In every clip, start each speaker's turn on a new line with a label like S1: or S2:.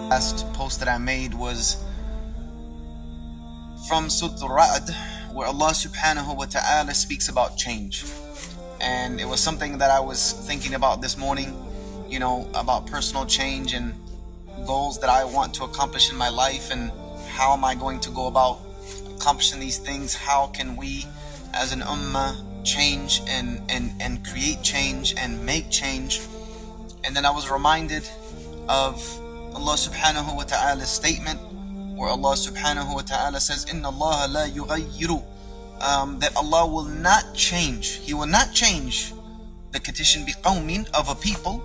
S1: Last post that I made was from Surah Al-Ra'd, where Allah subhanahu wa ta'ala speaks about change. And it was something that I was thinking about this morning, you know, about personal change and goals that I want to accomplish in my life, and how am I going to go about accomplishing these things. How can we as an ummah change and create change and make change? And then I was reminded of Allah subhanahu wa ta'ala's statement, where Allah subhanahu wa ta'ala says, Inna Allah la yughayyiru, that Allah will not change, He will not change the condition biqawmin, of a people,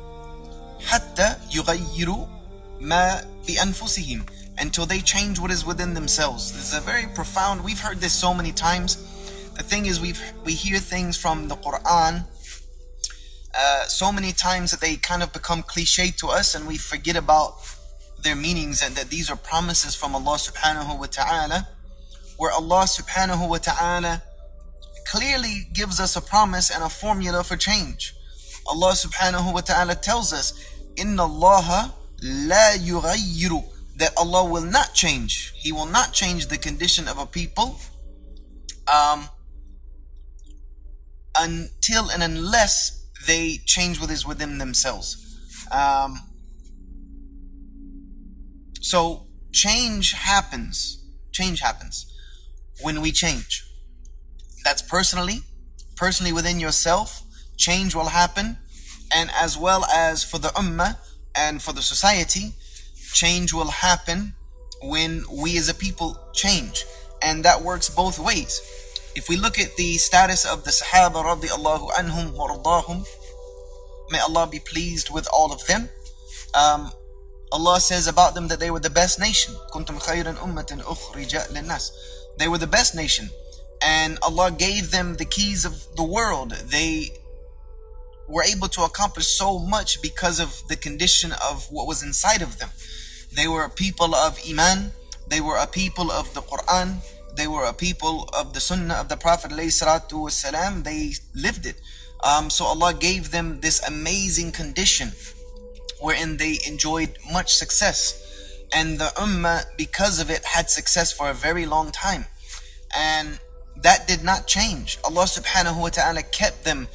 S1: hatta yughayyiru ma bi anfusihim, until they change what is within themselves. This is a very profound, we've heard this so many times. The thing is, we hear things from the Quran so many times that they kind of become cliche to us, and we forget about their meanings, and that these are promises from Allah subhanahu wa ta'ala, where Allah subhanahu wa ta'ala clearly gives us a promise and a formula for change. Allah subhanahu wa ta'ala tells us, Inna Allah la yughayyiru, that Allah will not change, He will not change the condition of a people until and unless they change what is within themselves. So change happens when we change. That's personally within yourself, change will happen, and as well as for the ummah and for the society, change will happen when we as a people change. And that works both ways. If we look at the status of the Sahaba radiallahu anhum wa ardahum, may Allah be pleased with all of them, Allah says about them that they were the best nation. Kuntum khayran ummatin ukhrijat linnas. They were the best nation, and Allah gave them the keys of the world. They were able to accomplish so much because of the condition of what was inside of them. They were a people of Iman, they were a people of the Quran, they were a people of the Sunnah of the Prophet ﷺ. They lived it. So Allah gave them this amazing condition wherein they enjoyed much success, and the ummah because of it had success for a very long time, and that did not change. Allah subhanahu wa ta'ala kept them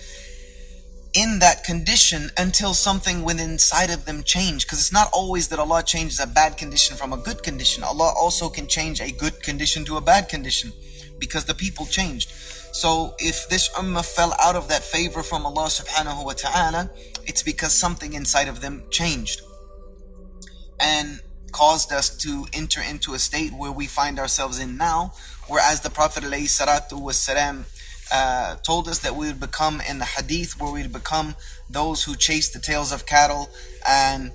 S1: in that condition until something within inside of them changed, because it's not always that Allah changes a bad condition from a good condition. Allah also can change a good condition to a bad condition, because the people changed. So if this ummah fell out of that favor from Allah subhanahu wa ta'ala, it's because something inside of them changed and caused us to enter into a state where we find ourselves in now, whereas the Prophet ﷺ told us that we would become, in the hadith, where we would become those who chase the tails of cattle and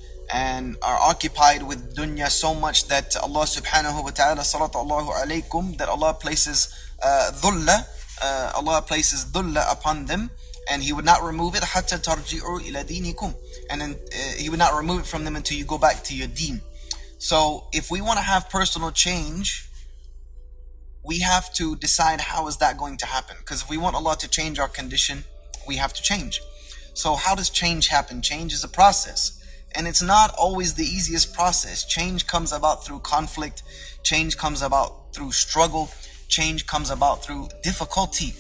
S1: are occupied with dunya so much that Allah subhanahu wa ta'ala, sallallahu alaykum, that Allah places dhulla, upon them, and He would not remove it hatta tarji'u ila dinikum, and then He would not remove it from them until you go back to your deen. So if we want to have personal change, we have to decide how is that going to happen, because if we want Allah to change our condition, we have to change. So how does change happen? Change is a process, and it's not always the easiest process. Change comes about through conflict, change comes about through struggle, change comes about through difficulty.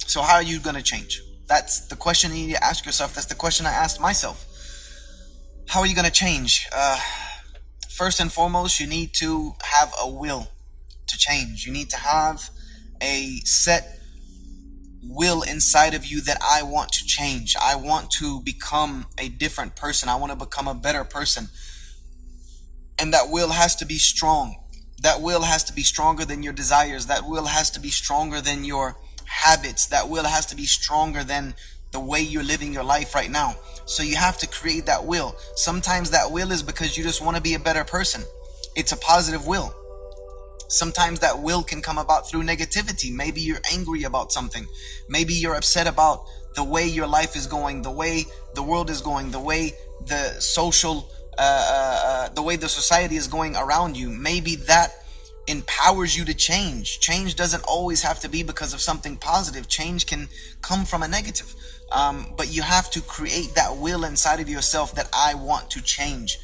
S1: So how are you going to change? That's the question you need to ask yourself. That's the question I asked myself. How are you going to change? First and foremost, you need to have a will to change. You need to have a set will inside of you that I want to change. I want to become a different person. I want to become a better person. And that will has to be strong. That will has to be stronger than your desires. That will has to be stronger than your habits. That will has to be stronger than the way you're living your life right now. So you have to create that will. Sometimes that will is because you just want to be a better person. It's a positive will. Sometimes that will can come about through negativity. Maybe you're angry about something. Maybe you're upset about the way your life is going, the way the world is going, the way the social the way the society is going around you. Maybe that empowers you to change. Change doesn't always have to be because of something positive. Change can come from a negative. But you have to create that will inside of yourself that I want to change.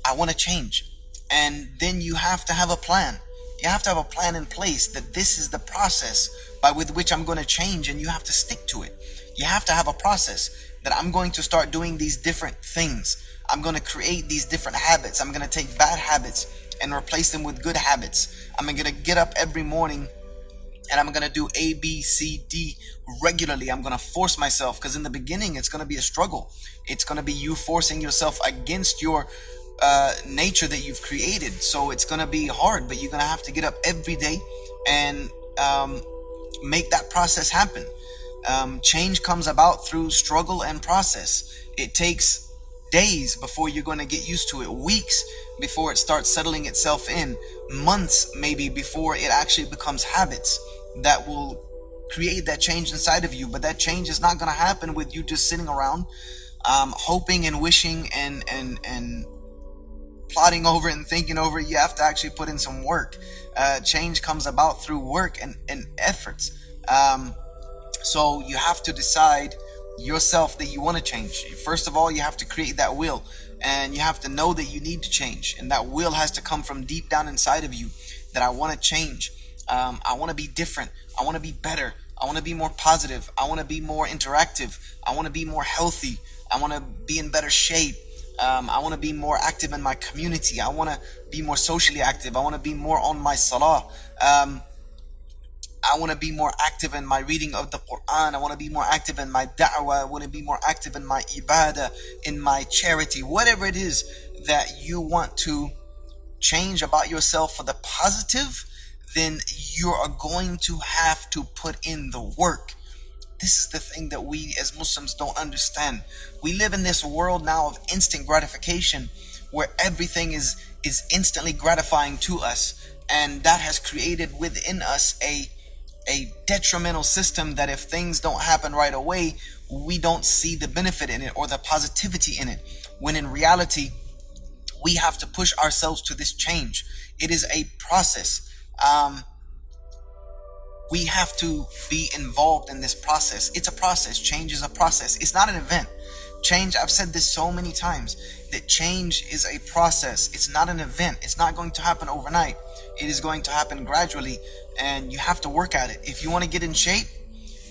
S1: I want to change. And then you have to have a plan. You have to have a plan in place that this is the process by with which I'm going to change, and you have to stick to it. You have to have a process that I'm going to start doing these different things. I'm going to create these different habits. I'm going to take bad habits and replace them with good habits. I'm going to get up every morning and I'm going to do A, B, C, D regularly. I'm going to force myself, because in the beginning it's going to be a struggle. It's going to be you forcing yourself against your nature that you've created. So it's going to be hard, but you're going to have to get up every day and make that process happen. Change comes about through struggle and process. It takes days before you're going to get used to it, weeks before it starts settling itself in, months maybe before it actually becomes habits that will create that change inside of you. But that change is not going to happen with you just sitting around hoping and wishing and plotting over it and thinking over it. You have to actually put in some work. Change comes about through work and efforts. So you have to decide yourself that you want to change. First of all, you have to create that will, and you have to know that you need to change, and that will has to come from deep down inside of you, that I want to change. I want to be different. I want to be better. I want to be more positive. I want to be more interactive. I want to be more healthy. I want to be in better shape. I want to be more active in my community. I want to be more socially active. I want to be more on my salah. I want to be more active in my reading of the Quran. I want to be more active in my da'wah. I want to be more active in my ibadah, in my charity. Whatever it is that you want to change about yourself for the positive, then you are going to have to put in the work. This is the thing that we as Muslims don't understand. We live in this world now of instant gratification, where everything is instantly gratifying to us, and that has created within us a detrimental system that if things don't happen right away, we don't see the benefit in it or the positivity in it, when in reality we have to push ourselves to this change. It is a process. We have to be involved in this process. It's a process. Change is a process. It's not an event. Change, I've said this so many times, that change is a process. It's not an event. It's not going to happen overnight. It is going to happen gradually, and you have to work at it. If you want to get in shape,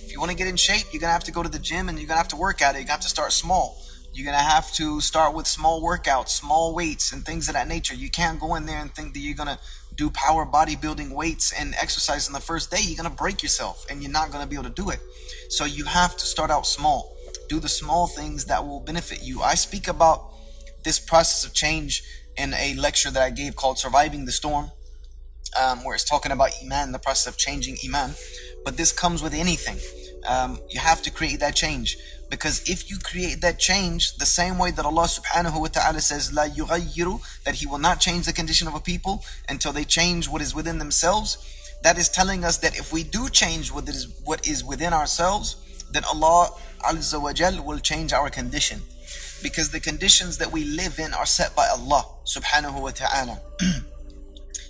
S1: you're going to have to go to the gym, and you're going to have to work at it. You're going to have to start small. You're going to have to start with small workouts, small weights, and things of that nature. You can't go in there and think that you're going to do power bodybuilding weights and exercise on the first day. You're going to break yourself, and you're not going to be able to do it. So you have to start out small. Do the small things that will benefit you. I speak about this process of change in a lecture that I gave called Surviving the Storm, where it's talking about Iman, the process of changing Iman. But this comes with anything. You have to create that change, because if you create that change the same way that Allah subhanahu wa ta'ala says la yughayyiru, that He will not change the condition of a people until they change what is within themselves, that is telling us that if we do change what is within ourselves, then Allah Azza wa Jal will change our condition, because the conditions that we live in are set by Allah subhanahu wa ta'ala.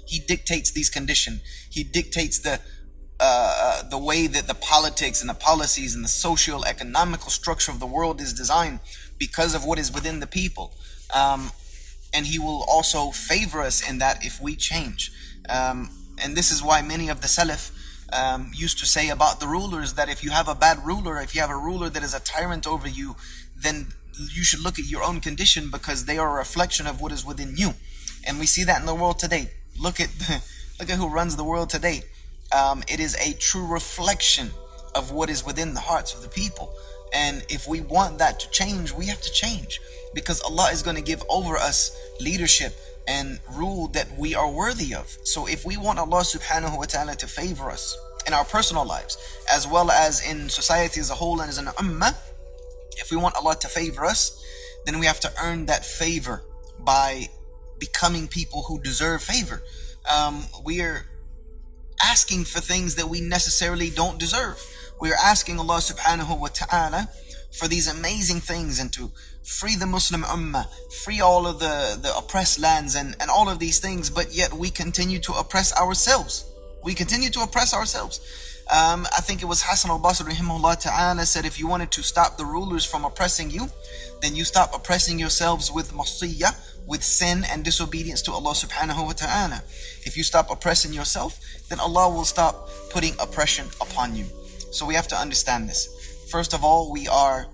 S1: He dictates these conditions. He dictates the way that the politics and the policies and the social economical structure of the world is designed, because of what is within the people. And He will also favor us in that if we change. And this is why many of the Salaf used to say about the rulers, that if you have a bad ruler, if you have a ruler that is a tyrant over you, then you should look at your own condition, because they are a reflection of what is within you. And we see that in the world today. Look at who runs the world today. It is a true reflection of what is within the hearts of the people. And if we want that to change, we have to change, because Allah is going to give over us leadership and rule that we are worthy of. So if we want Allah subhanahu wa ta'ala to favor us in our personal lives, as well as in society as a whole and as an ummah, if we want Allah to favor us, then we have to earn that favor by becoming people who deserve favor. We are asking for things that we necessarily don't deserve. We are asking Allah subhanahu wa ta'ala for these amazing things, and to free the Muslim ummah, free all of the oppressed lands and all of these things, but yet we continue to oppress ourselves. We continue to oppress ourselves. I think it was Hassan al-Basri rahimahullah ta'ala said, if you wanted to stop the rulers from oppressing you, then you stop oppressing yourselves with masiyah, with sin and disobedience to Allah subhanahu wa ta'ala. If you stop oppressing yourself, then Allah will stop putting oppression upon you. So we have to understand this. First of all, we are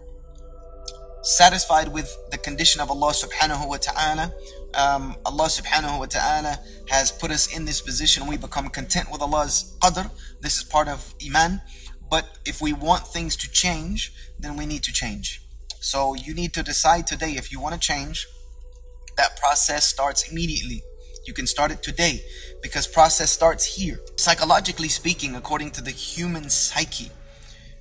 S1: satisfied with the condition of Allah subhanahu wa ta'ala. Allah subhanahu wa ta'ala has put us in this position. We become content with Allah's qadr. This is part of iman. But if we want things to change, then we need to change. So you need to decide today if you want to change. That process starts immediately. You can start it today, because process starts here. Psychologically speaking, according to the human psyche,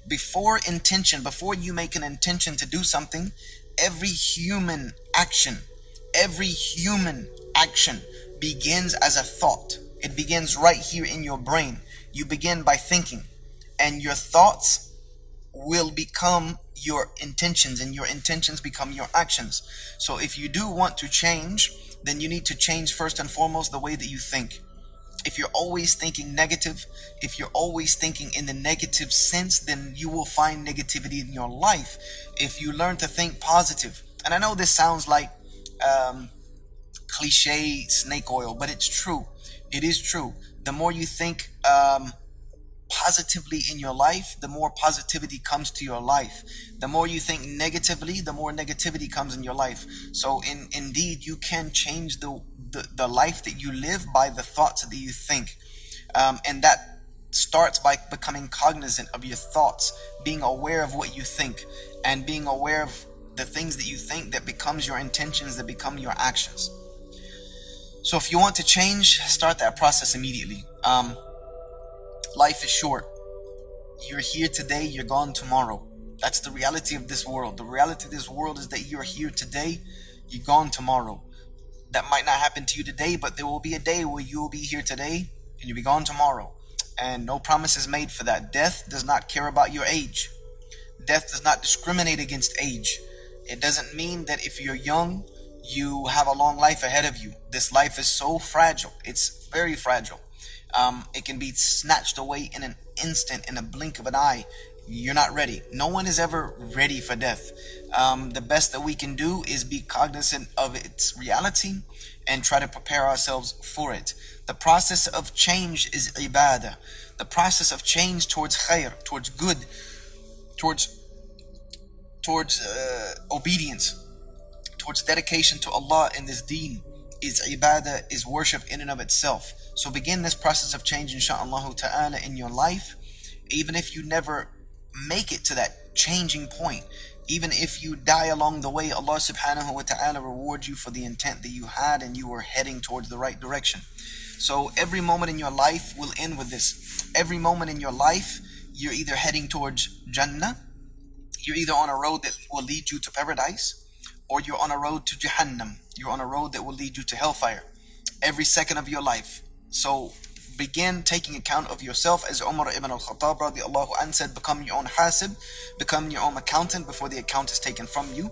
S1: before you make an intention to do something, every human action begins as a thought. It begins right here in your brain. You begin by thinking, and your thoughts will become your intentions, and your intentions become your actions. So if you do want to change, then you need to change first and foremost the way that you think. If you're always thinking negative, if you're always thinking in the negative sense, then you will find negativity in your life. If you learn to think positive, and I know this sounds like cliche snake oil, but it's true. It is true. The more you think positively in your life, the more positivity comes to your life. The more you think negatively, the more negativity comes in your life. So indeed, you can change the life that you live by the thoughts that you think. And that starts by becoming cognizant of your thoughts, being aware of what you think, and being aware of the things that you think that becomes your intentions, that become your actions. So if you want to change, start that process immediately. Life is short. You're here today, you're gone tomorrow. That's the reality of this world. The reality of this world is that you're here today, you're gone tomorrow. That might not happen to you today, but there will be a day where you will be here today and you'll be gone tomorrow. And no promise is made for that. Death does not care about your age. Death does not discriminate against age. It doesn't mean that if you're young, you have a long life ahead of you. This life is so fragile. It's very fragile. It can be snatched away in an instant, in a blink of an eye. You're not ready. No one is ever ready for death. The best that we can do is be cognizant of its reality and try to prepare ourselves for it. The process of change is ibadah. The process of change towards khair, towards good, towards obedience, towards dedication to Allah in this deen is ibadah, is worship in and of itself. So begin this process of change, insha'Allah ta'ala, in your life. Even if you never make it to that changing point, even if you die along the way, Allah subhanahu wa ta'ala rewards you for the intent that you had and you were heading towards the right direction. So every moment in your life will end with this. Every moment in your life, you're either heading towards Jannah, you're either on a road that will lead you to paradise, or you're on a road to Jahannam. You're on a road that will lead you to hellfire. Every second of your life. So begin taking account of yourself, as Umar ibn al-Khattab radiallahu anhu said, become your own hasib, become your own accountant before the account is taken from you.